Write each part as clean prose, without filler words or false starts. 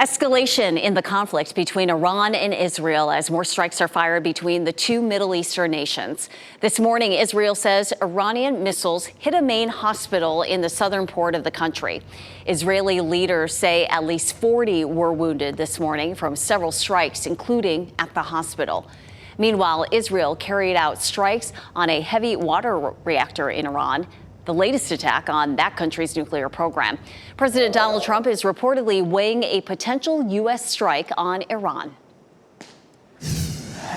Escalation in the conflict between Iran and Israel as more strikes are fired between the two Middle Eastern nations. This morning, Israel says Iranian missiles hit a main hospital in the southern port of the country. Israeli leaders say at least 40 were wounded this morning from several strikes, including at the hospital. Meanwhile, Israel carried out strikes on a heavy water reactor in Iran, the latest attack on that country's nuclear program. President Donald Trump is reportedly weighing a potential U.S. strike on Iran.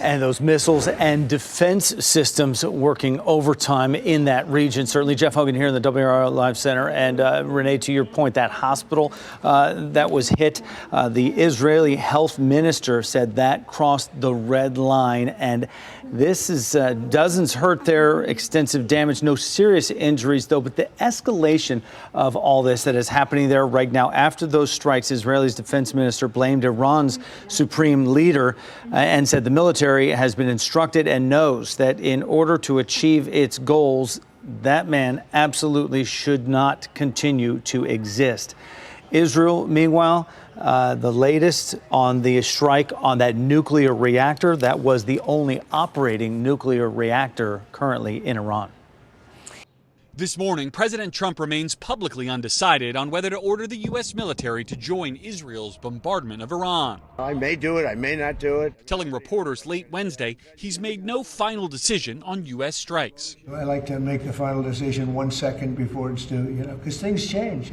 And those missiles and defense systems working overtime in that region. Certainly, Jeff Hogan here in the WRAL Live Center. And Renee, to your point, that hospital that was hit, the Israeli health minister said that crossed the red line. And this is dozens hurt there, extensive damage, no serious injuries, though. But the escalation of all this that is happening there right now after those strikes, Israel's defense minister blamed Iran's supreme leader and said the military has been instructed and knows that in order to achieve its goals, that man absolutely should not continue to exist. Israel, meanwhile, the latest on the strike on that nuclear reactor, that was the only operating nuclear reactor currently in Iran. This morning, President Trump remains publicly undecided on whether to order the U.S. military to join Israel's bombardment of Iran. I may do it, I may not do it. Telling reporters late Wednesday he's made no final decision on U.S. strikes. I like to make the final decision 1 second before it's due, because things change.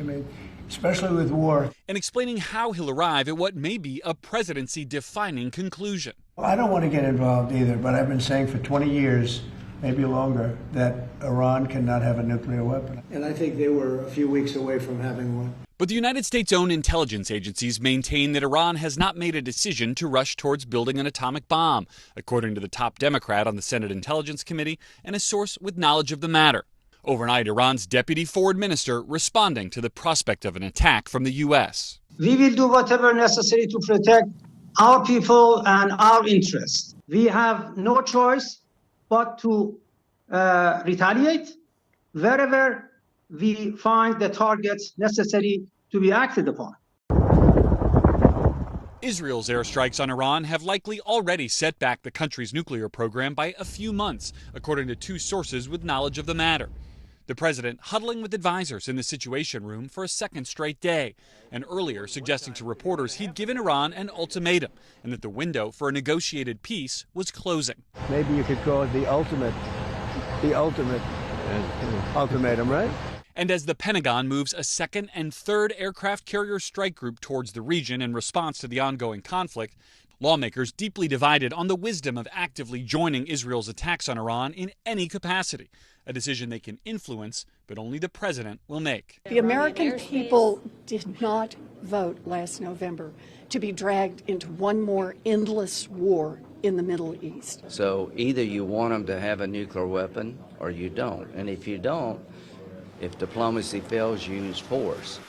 Especially with war. And explaining how he'll arrive at what may be a presidency-defining conclusion. I don't want to get involved either, but I've been saying for 20 years, maybe longer, that Iran cannot have a nuclear weapon. And I think they were a few weeks away from having one. But the United States' own intelligence agencies maintain that Iran has not made a decision to rush towards building an atomic bomb, according to the top Democrat on the Senate Intelligence Committee and a source with knowledge of the matter. Overnight, Iran's deputy foreign minister responding to the prospect of an attack from the U.S. We will do whatever necessary to protect our people and our interests. We have no choice but to retaliate wherever we find the targets necessary to be acted upon. Israel's airstrikes on Iran have likely already set back the country's nuclear program by a few months, according to two sources with knowledge of the matter. The president huddling with advisors in the Situation Room for a second straight day, and earlier suggesting to reporters he'd given Iran an ultimatum and that the window for a negotiated peace was closing. Maybe you could call it the ultimate ultimatum, right? And as the Pentagon moves a second and third aircraft carrier strike group towards the region in response to the ongoing conflict, lawmakers deeply divided on the wisdom of actively joining Israel's attacks on Iran in any capacity, a decision they can influence, but only the president will make. The American people did not vote last November to be dragged into one more endless war in the Middle East. So either you want them to have a nuclear weapon or you don't. And if you don't, if diplomacy fails, you use force.